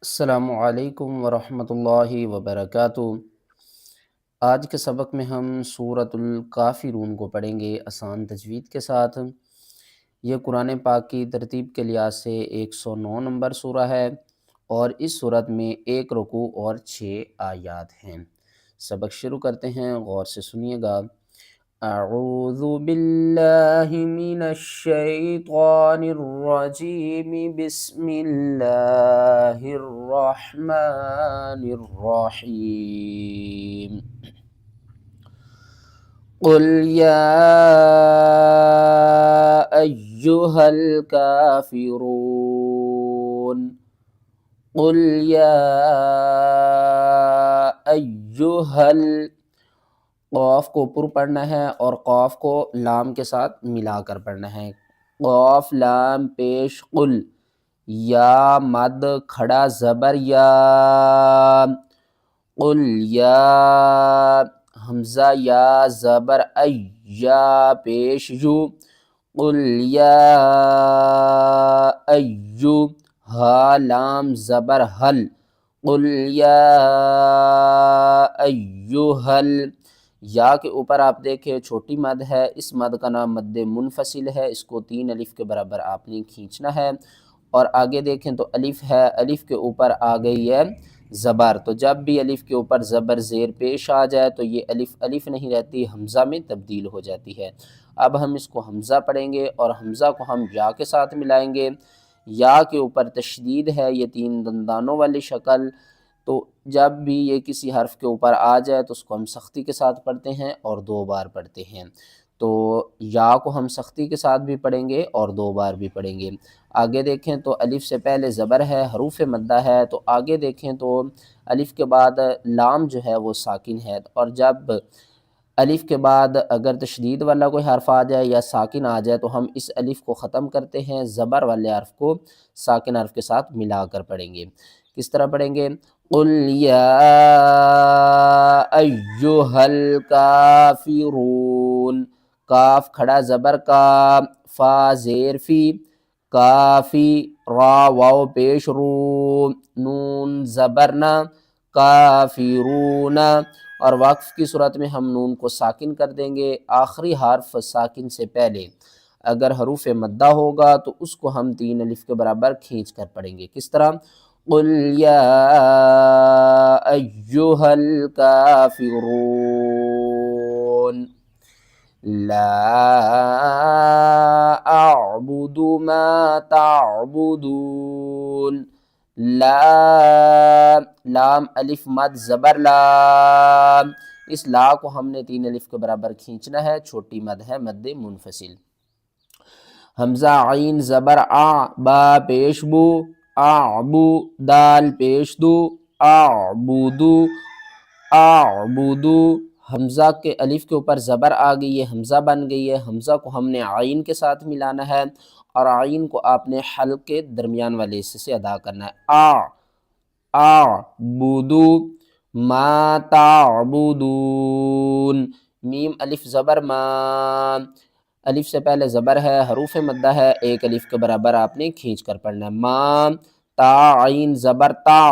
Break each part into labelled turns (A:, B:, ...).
A: السلام علیکم ورحمۃ اللہ وبرکاتہ۔ آج کے سبق میں ہم سورۃ الکافرون کو پڑھیں گے آسان تجوید کے ساتھ۔ یہ قرآن پاک کی ترتیب کے لحاظ سے 109 نمبر سورہ ہے اور اس سورت میں 1 رکوع اور 6 آیات ہیں۔ سبق شروع کرتے ہیں، غور سے سنیے گا۔ اعوذ باللہ من الشیطان الرجیم، بسم اللہ الرحمن الرحیم۔ قل یا ایہا الکافرون، قل یا ایہا قاف کو پر پڑھنا ہے اور قاف کو لام کے ساتھ ملا کر پڑھنا ہے۔ قاف لام پیش قل، یا مد کھڑا زبر یا، قل یا حمزہ یا زبر ای، یا پیش یو، قل یا ایو، ہا لام زبر حل، قل یا ایہل۔ یا کے اوپر آپ دیکھیں چھوٹی مد ہے، اس مد کا نام مد منفصل ہے، اس کو 3 الف کے برابر آپ نے کھینچنا ہے۔ اور آگے دیکھیں تو الف ہے، الف کے اوپر آ گئی ہے زبر، تو جب بھی الف کے اوپر زبر زیر پیش آ جائے تو یہ الف الف نہیں رہتی، حمزہ میں تبدیل ہو جاتی ہے۔ اب ہم اس کو حمزہ پڑھیں گے اور حمزہ کو ہم یا کے ساتھ ملائیں گے۔ یا کے اوپر تشدید ہے، یہ 3 دندانوں والی شکل، تو جب بھی یہ کسی حرف کے اوپر آ جائے تو اس کو ہم سختی کے ساتھ پڑھتے ہیں اور 2 بار پڑھتے ہیں۔ تو یا کو ہم سختی کے ساتھ بھی پڑھیں گے اور 2 بار بھی پڑھیں گے۔ آگے دیکھیں تو الف سے پہلے زبر ہے، حروف مدہ ہے، تو آگے دیکھیں تو الف کے بعد لام جو ہے وہ ساکن ہے، اور جب الف کے بعد اگر تشدید والا کوئی حرف آ جائے یا ساکن آ جائے تو ہم اس الف کو ختم کرتے ہیں، زبر والے حرف کو ساکن حرف کے ساتھ ملا کر پڑھیں گے۔ کس طرح پڑھیں گے؟ قل یا ایہا الکافرون، کاف کھڑا زبر کا، فا زیر فی، کافی، را واو پیش رو، نون زبرنا، کافرون۔ اور وقف کی صورت میں ہم نون کو ساکن کر دیں گے، آخری حرف ساکن سے پہلے اگر حروف مدہ ہوگا تو اس کو ہم 3 الف کے برابر کھینچ کر پڑھیں گے۔ کس طرح؟ قل یا ایہا الکافرون لا اعبد ما تعبدون، لا لام الف مد زبر لام، اس لا کو ہم نے 3 الف کے برابر کھینچنا ہے، چھوٹی مد ہے، مد منفصل۔ حمزہ عین زبر آ، با پیش بو، اعبو، دال پیش دو، اعبدو، اعبدو۔ حمزہ کے الف کے اوپر زبر آ گئی ہے، حمزہ بن گئی ہے، حمزہ کو ہم نے عین کے ساتھ ملانا ہے اور عین کو آپ نے حلق کے درمیان والے حصے سے ادا کرنا ہے۔ اعبدو ما تعبدون، میم الف زبر ما، الف سے پہلے زبر ہے، حروف مدہ ہے، 1 الف کے برابر آپ نے کھینچ کر پڑھنا ہے۔ ما، تا عین زبر تا،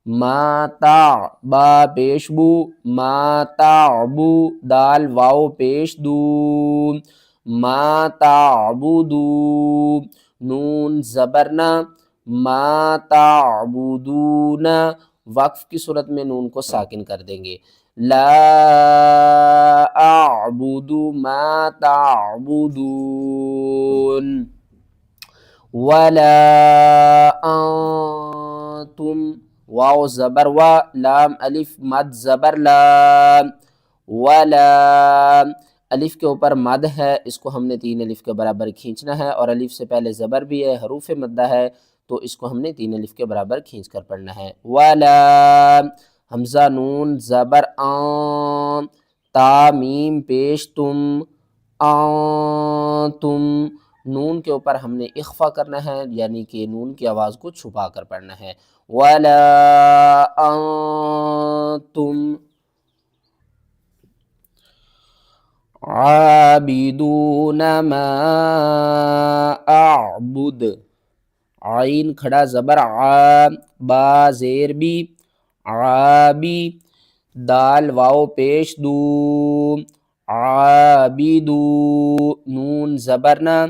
A: ما تا، با پیش بو، ما تعبو، دال واو پیش دو، ما تعبدو، نون زبرنا، ما تعبدون، وقف کی صورت میں نون کو ساکن کر دیں گے۔ لا اعبد ما تعبدون ولا انتم، واو زبر و، لام الف مد زبر لام، ولا الف کے اوپر مد ہے، اس کو ہم نے 3 الف کے برابر کھینچنا ہے اور الف سے پہلے زبر بھی ہے، حروف مدہ ہے، تو اس کو ہم نے 3 الف کے برابر کھینچ کر پڑھنا ہے۔ ولا حمزہ نون زبر آن، تا میم پیش تم، تم، نون کے اوپر ہم نے اخفا کرنا ہے، یعنی کہ نون کی آواز کو چھپا کر پڑھنا ہے۔ ولا انتم عابدون ما اعبد، عین کھڑا زبر آ، با زیر بی، عابی، دال واو پیش دو، عابدو، نون زبرنا،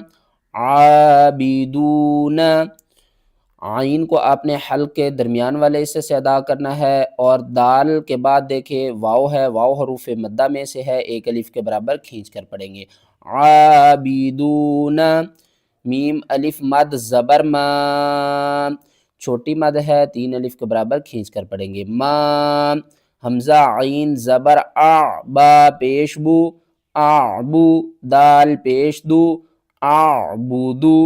A: عابدون، عین کو آپ نے حلق کے درمیان والے حصے سے ادا کرنا ہے، اور دال کے بعد دیکھیں واو ہے، واو حروف مدہ میں سے ہے، ایک الف کے برابر کھینچ کر پڑھیں گے، عابدون، میم الف مد زبر ما، چھوٹی مد ہے، تین الف کے برابر کھینچ کر پڑھیں گے، ما، حمزہ عین زبر آ، با پیش بو، اعبو، دال پیش دو، اعبدو،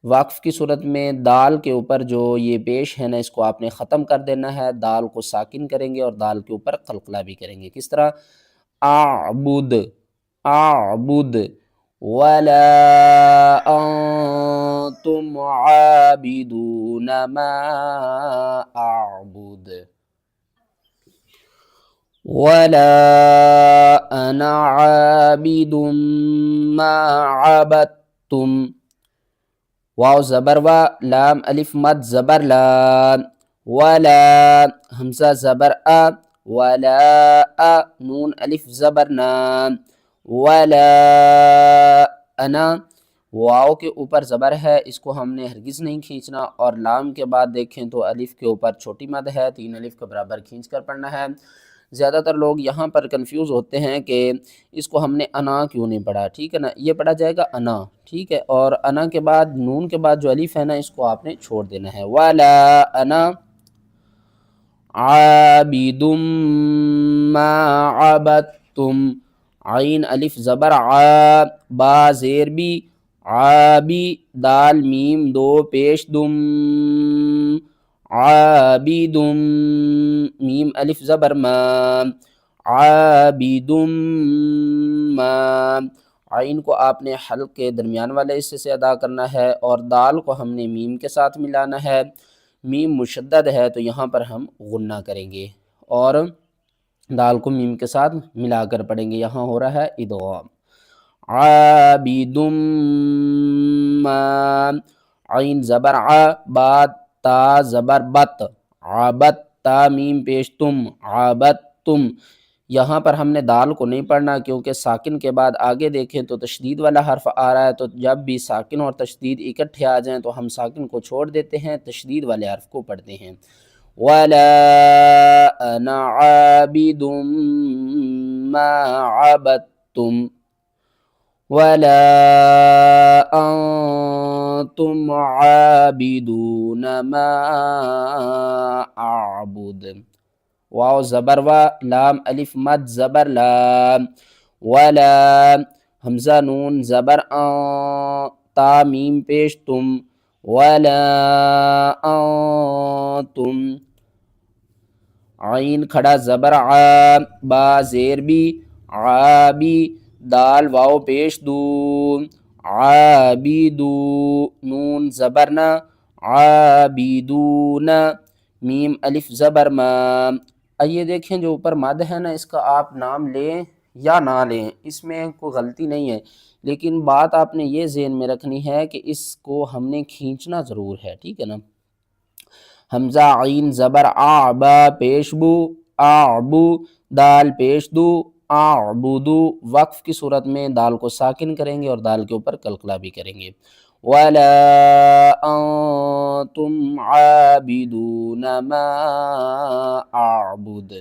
A: وقف کی صورت میں دال کے اوپر جو یہ پیش ہے نا اس کو آپ نے ختم کر دینا ہے، دال کو ساکن کریں گے اور دال کے اوپر قلقلہ بھی کریں گے، کس طرح، اعبد، اعبد، ولا انتم عابدون ما اعبد، ولا انا عابد ما عبدتم، واو زبر وا، لام الف مد زبر لا، ولا، حمزہ زبر ا، ولا ا، نون الف زبر نا، ولا انا، واو کے اوپر زبر ہے، اس کو ہم نے ہرگز نہیں کھینچنا، اور لام کے بعد دیکھیں تو الف کے اوپر چھوٹی مد ہے، تین الف کے برابر کھینچ کر پڑھنا ہے۔ زیادہ تر لوگ یہاں پر کنفیوز ہوتے ہیں کہ اس کو ہم نے انا کیوں نہیں پڑھا، ٹھیک ہے نا، یہ پڑھا جائے گا انا، ٹھیک ہے، اور انا کے بعد نون کے بعد جو الف ہے نا اس کو آپ نے چھوڑ دینا ہے، وَلَا أَنَا عَابِدٌ مَا عَبَدتُم، عین الف زبر عا، با زیر بی، عابی، دال میم دو پیش دم، عابدم، میم الف زبر ما، عابدم ما، عین کو آپ نے حلق کے درمیان والے حصے سے ادا کرنا ہے، اور دال کو ہم نے میم کے ساتھ ملانا ہے، میم مشدد ہے تو یہاں پر ہم غنہ کریں گے، اور دال کو میم کے ساتھ ملا کر پڑھیں گے، یہاں ہو رہا ہے ادغام، عابدم ما، عین زبر ع، با تا زبر بت، عابت، تا میم پیش تم، عابدتم، یہاں پر ہم نے دال کو نہیں پڑھنا کیونکہ ساکن کے بعد آگے دیکھیں تو تشدید والا حرف آ رہا ہے، تو جب بھی ساکن اور تشدید اکٹھے آ جائیں تو ہم ساکن کو چھوڑ دیتے ہیں، تشدید والے حرف کو پڑھتے ہیں، وَلَا أَنَا عَابِدٌ مَا عَبَدتُّمْ وَلَا أَنتُمْ عَابِدُونَ مَا أَعْبُدُ، واو زبر وا، لام الف مد زبر لا، ولا، حمزہ نون زبر آ، تا میم پیش تم، ولا انتم، عین کھڑا زبر ع، با زیر بی، عابی، دال واو پیش دو، عابدو، نون زبرنا، عابدون، میم الف زبر ما، آئیے دیکھیں جو اوپر مد ہے نا اس کا آپ نام لیں یا نہ لیں، اس میں کوئی غلطی نہیں ہے، لیکن بات آپ نے یہ ذہن میں رکھنی ہے کہ اس کو ہم نے کھینچنا ضرور ہے، ٹھیک ہے نا، حمزہ عین زبر آ، با پیش بو، اعبو، دال پیش دو، اعبدو، وقف کی صورت میں دال کو ساکن کریں گے اور دال کے اوپر قلقلہ بھی کریں گے، وَلَا أَنتُمْ عَابِدُونَ مَا أَعْبُدُ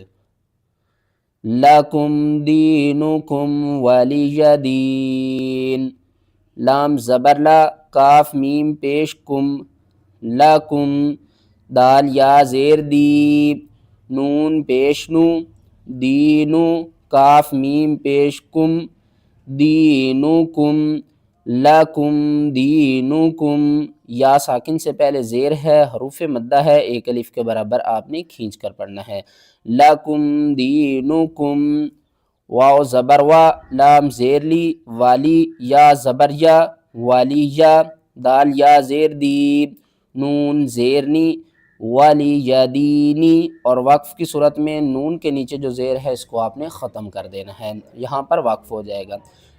A: لَكُمْ دِينُكُمْ وَلِيَ دِينِ، لام زبر لا، کاف میم پیش کم، لَکُم، دال یا زیر دی، نون پیش نو، دینو، کاف میم پیش کم، دینکم، لکم دینکم، یا ساکن سے پہلے زیر ہے، حروف مدہ ہے، ایک الف کے برابر آپ نے کھینچ کر پڑھنا ہے، لکم دینکم، واو زبر وا، لام زیر لی، والی، یا زبر یا، والی یا، دال یا زیر دی، نون زیرنی، والی یدینی، اور وقف کی صورت میں نون کے نیچے جو زیر ہے اس کو آپ نے ختم کر دینا ہے، یہاں پر وقف ہو جائے گا،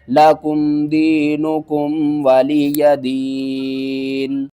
A: لَکُمْ دِینُکُمْ وَلِیَ دِین۔